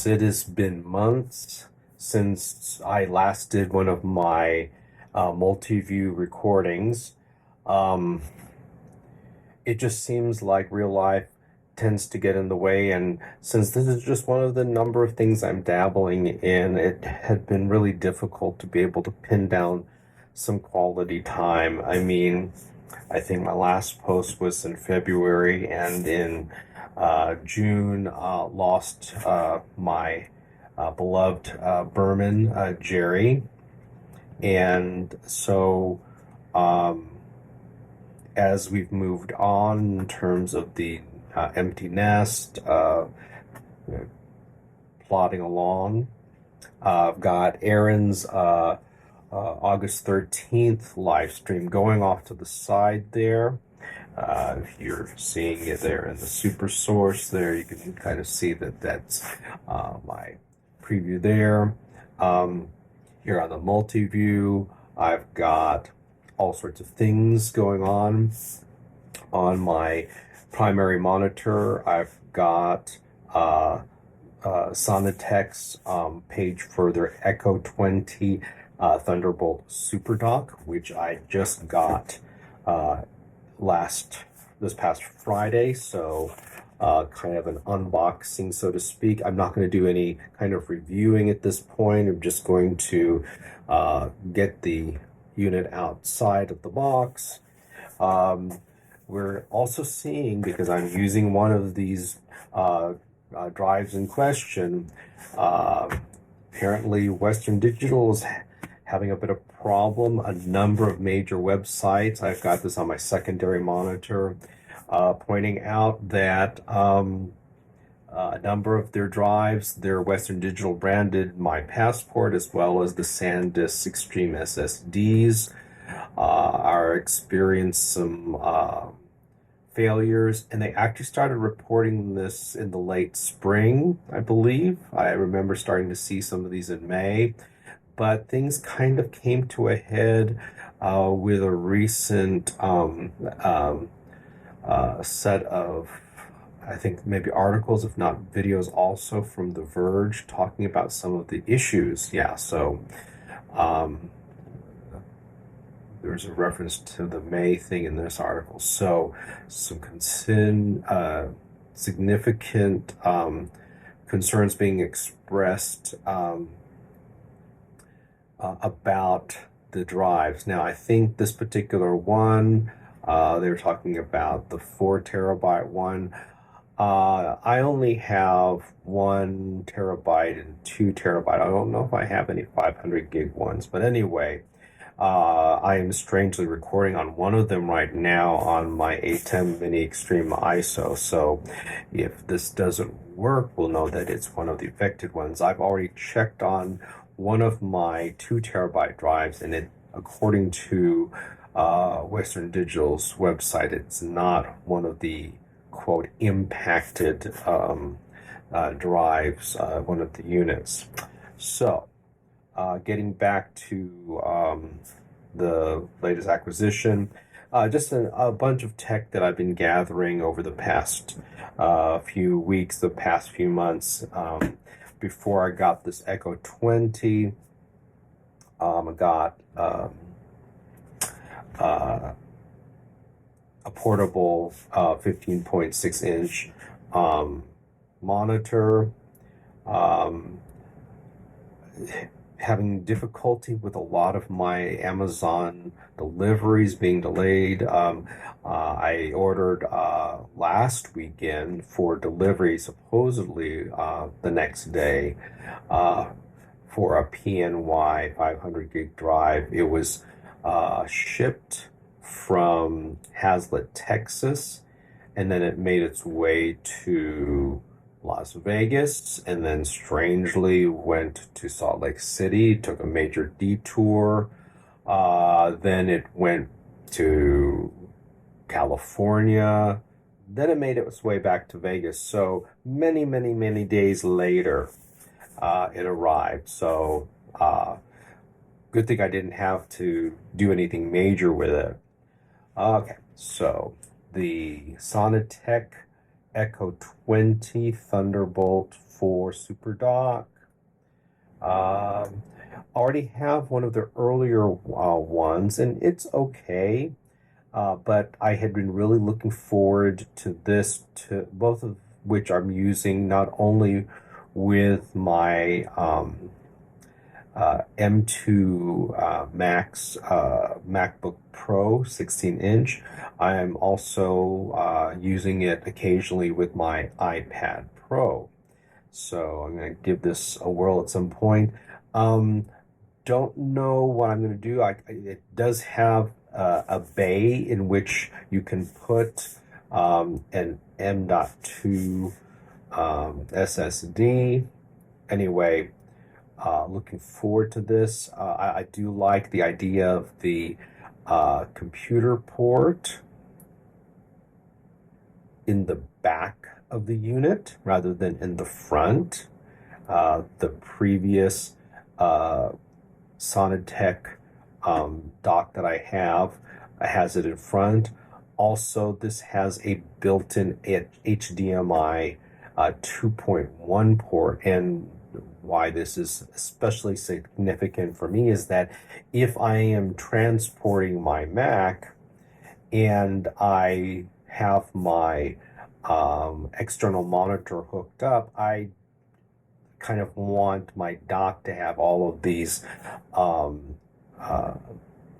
Yes, it has been months since I last did one of my Multiview recordings. Um, it just seems like real life tends to get in the way, and since this is just one of the number of things I'm dabbling in, it had been really difficult to be able to pin down some quality time. I mean, I think my last post was in February, and in June, lost my beloved Berman, Jerry. And so, um, as we've moved on in terms of the empty nest, plodding along, I've got Aaron's August 13th live stream going off to the side there. If you're seeing it there in the super source there, you can kind of see that that's my preview there. Here on the multi-view, I've got all sorts of things going on my primary monitor. I've got Sonnet Tech's page for their Echo 20 Thunderbolt SuperDock, which I just got this past Friday, so kind of an unboxing, so to speak. I'm not going to do any kind of reviewing at this point. I'm just going to get the unit outside of the box. We're also seeing, because I'm using one of these drives in question, apparently Western Digital is having a bit of problem. A number of major websites, I've got this on my secondary monitor, pointing out that a number of their drives, their Western Digital branded My Passport, as well as the SanDisk Extreme SSDs, are experiencing some failures, and they actually started reporting this in the late spring, I believe. I remember starting to see some of these in May, but things kind of came to a head with a recent set of, I think, maybe articles, if not videos, also from The Verge, talking about some of the issues. Yeah, so there's a reference to the May thing in this article. So some significant concerns being expressed about the drives. Now, I think this particular one, they were talking about the 4 terabyte one. I only have 1 terabyte and 2 terabyte. I don't know if I have any 500 gig ones, but anyway, I am strangely recording on one of them right now on my ATEM Mini Extreme ISO. So if this doesn't work, we'll know that it's one of the affected ones. I've already checked on one of my 2 terabyte drives, and it, according to Western Digital's website, it's not one of the quote impacted drives, one of the units. So getting back to the latest acquisition, just a bunch of tech that I've been gathering over the past few weeks, the past few months. Before I got this Echo 20, I got a portable 15.6-inch monitor. Having difficulty with a lot of my Amazon deliveries being delayed. I ordered last weekend for delivery, supposedly the next day, for a PNY 500 gig drive. It was shipped from Hazlet, Texas, and then it made its way to Las Vegas, and then strangely went to Salt Lake City, took a major detour. Then it went to California. Then it made its way back to Vegas. So many, many, many days later, it arrived. So good thing I didn't have to do anything major with it. Okay, so the Sonnet Tech Echo 20 Thunderbolt for SuperDock. Already have one of the earlier ones, and it's okay. But I had been really looking forward to this, to both of which I'm using not only with my M2 Max MacBook Pro 16-inch. I'm also using it occasionally with my iPad Pro. So I'm going to give this a whirl at some point. Don't know what I'm going to do. It does have a bay in which you can put an M.2 SSD. Anyway, looking forward to this. I do like the idea of the computer port in the back of the unit rather than in the front. The previous Sonnet Tech dock that I have has it in front. Also, this has a built-in HDMI 2.1 port, and why this is especially significant for me is that if I am transporting my Mac and I have my external monitor hooked up, I kind of want my dock to have all of these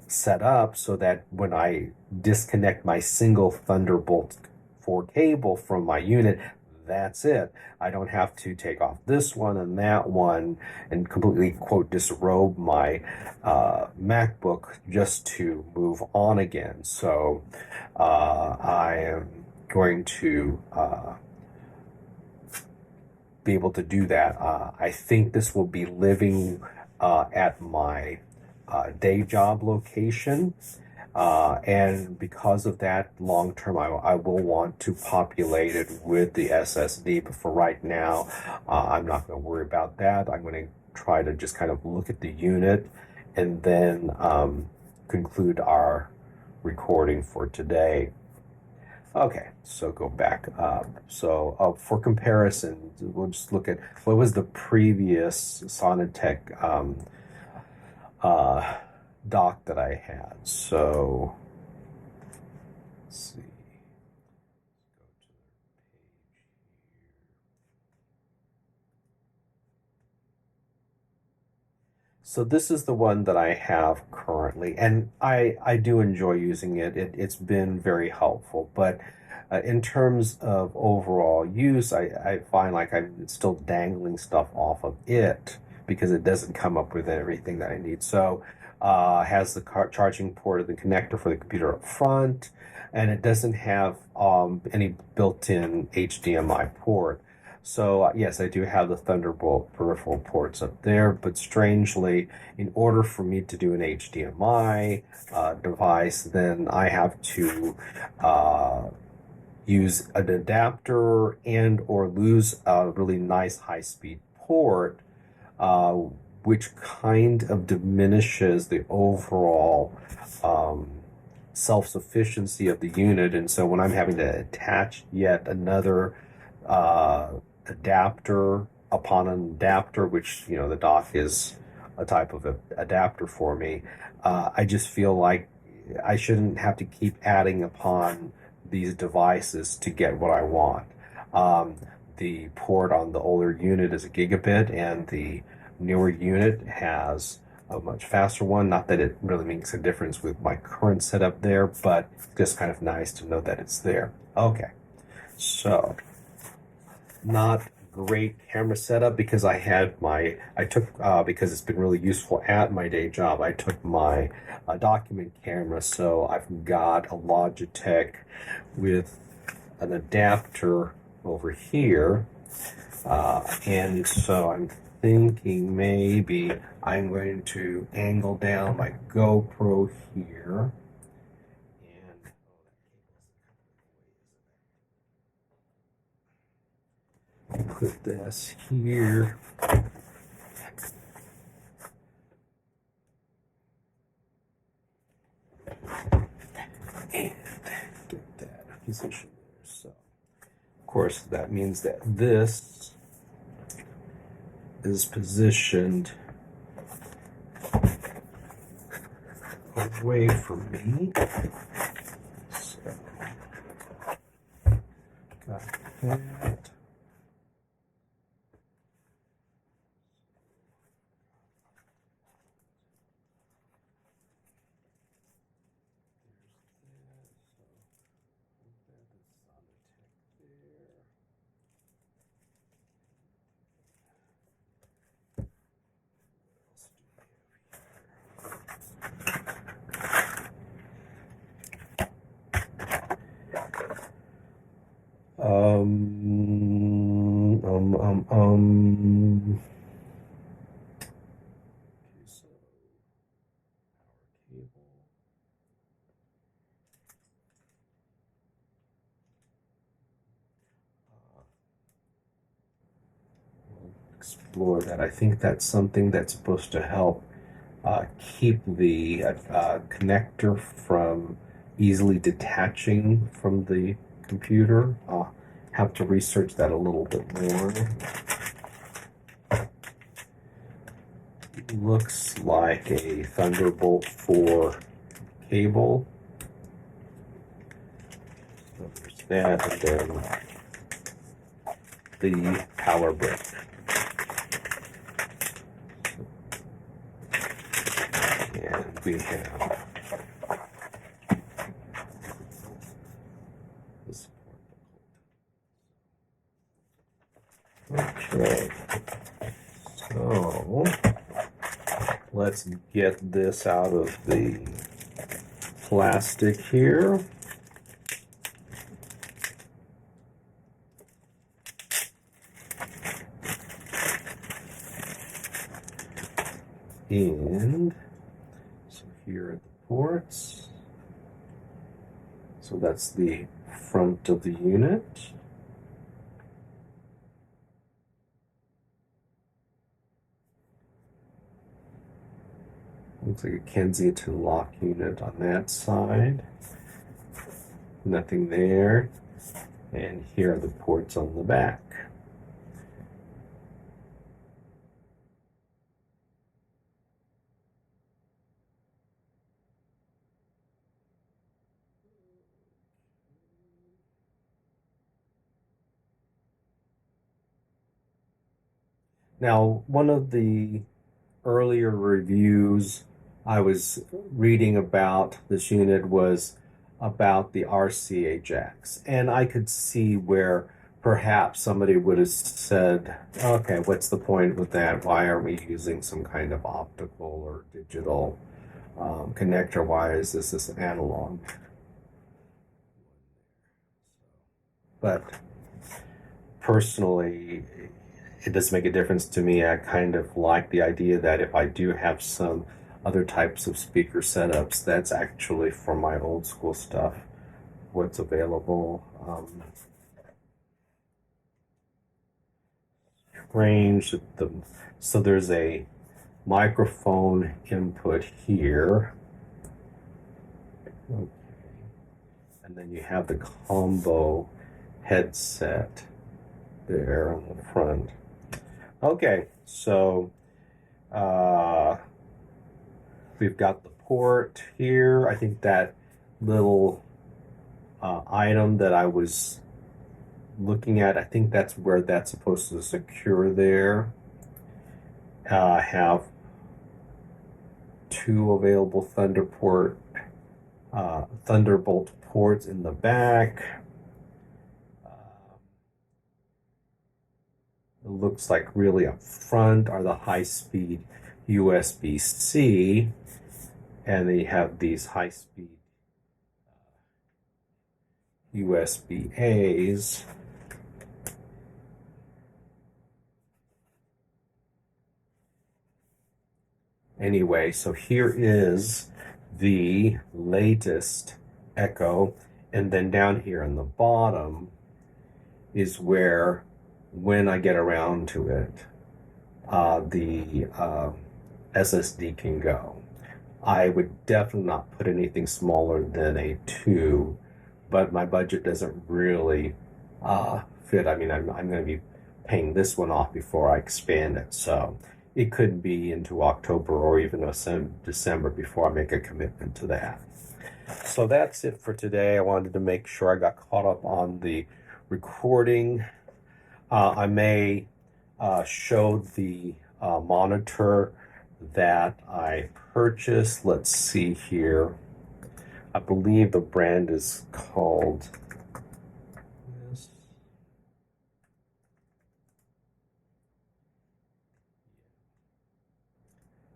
set up so that when I disconnect my single Thunderbolt 4 cable from my unit, that's it. I don't have to take off this one and that one and completely, quote, disrobe my MacBook just to move on again. So I am going to be able to do that. I think this will be living at my day job location. And because of that, long term, I will want to populate it with the SSD. But for right now, I'm not going to worry about that. I'm going to try to just kind of look at the unit and then conclude our recording for today. Okay, so go back up. So for comparison, we'll just look at what was the previous Sonnet Tech dock that I had. So let's see. So this is the one that I have currently, and I do enjoy using it. It's been very helpful, but in terms of overall use, I find like I'm still dangling stuff off of it because it doesn't come up with everything that I need. So has the charging port of the connector for the computer up front, and it doesn't have any built-in HDMI port. So yes, I do have the Thunderbolt peripheral ports up there, but strangely, in order for me to do an HDMI device, then I have to use an adapter and or lose a really nice high-speed port, which kind of diminishes the overall self-sufficiency of the unit. And so when I'm having to attach yet another adapter upon an adapter, which, you know, the dock is a type of adapter for me, I just feel like I shouldn't have to keep adding upon these devices to get what I want. The port on the older unit is a gigabit, and the newer unit has a much faster one. Not that it really makes a difference with my current setup there, but it's just kind of nice to know that it's there. Okay, so not great camera setup because because it's been really useful at my day job. I took my document camera, so I've got a Logitech with an adapter over here, and so I'm thinking maybe I'm going to angle down my GoPro here and put this here. And get that position there. So, of course, that means that this is positioned away from me. So, got that. Okay, so power cable. We'll explore that. I think that's something that's supposed to help keep the connector from easily detaching from the computer. I'll have to research that a little bit more. Looks like a Thunderbolt 4 cable. So there's that, and then the power brick. And we have this. Okay, so let's get this out of the plastic here. And so here are the ports. So that's the front of the unit. Looks like a Kensington lock unit on that side. Nothing there. And here are the ports on the back. Now, one of the earlier reviews I was reading about this unit was about the RCA jacks, and I could see where perhaps somebody would have said, okay, what's the point with that? Why are we using some kind of optical or digital connector? Why is this analog? But personally, it does make a difference to me. I kind of like the idea that if I do have some other types of speaker setups, that's actually for my old school stuff, what's available. Range, so there's a microphone input here. Okay. And then you have the combo headset there on the front. Okay, so we've got the port here. I think that little item that I was looking at, I think that's where that's supposed to secure there. I have two available Thunderbolt ports in the back. It looks like really up front are the high-speed USB-C, and then you have these high-speed USB-As. Anyway, so here is the latest Echo, and then down here on the bottom is where, when I get around to it, the SSD can go. I would definitely not put anything smaller than a 2, but my budget doesn't really fit. I mean, I'm going to be paying this one off before I expand it. So it could be into October or even December before I make a commitment to that. So that's it for today. I wanted to make sure I got caught up on the recording. I may show the monitor that I purchased. Let's see here. I believe the brand is called this.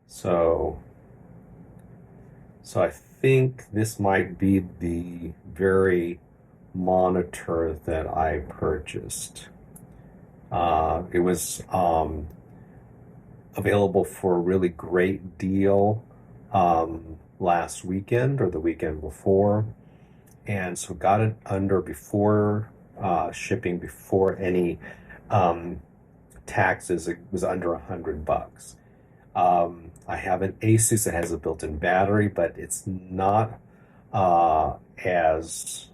So I think this might be the very monitor that I purchased. It was available for a really great deal last weekend or the weekend before, and so got it under before shipping, before any taxes. It was under $100. I have an Asus that has a built-in battery, but it's not as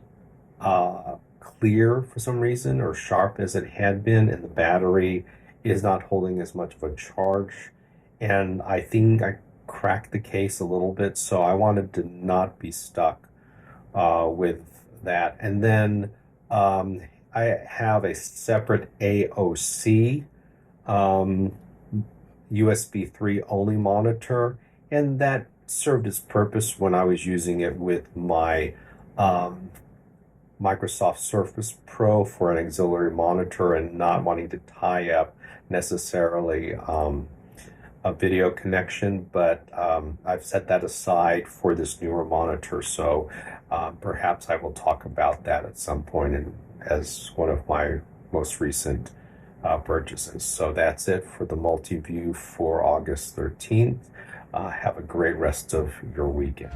clear for some reason or sharp as it had been, and the battery is not holding as much of a charge. And I think I cracked the case a little bit, so I wanted to not be stuck with that. And then I have a separate AOC USB 3 only monitor, and that served its purpose when I was using it with my Microsoft Surface Pro for an auxiliary monitor and not wanting to tie up necessarily a video connection, but I've set that aside for this newer monitor, so perhaps I will talk about that at some point as one of my most recent purchases. So that's it for the Multiview for August 13th. Have a great rest of your weekend.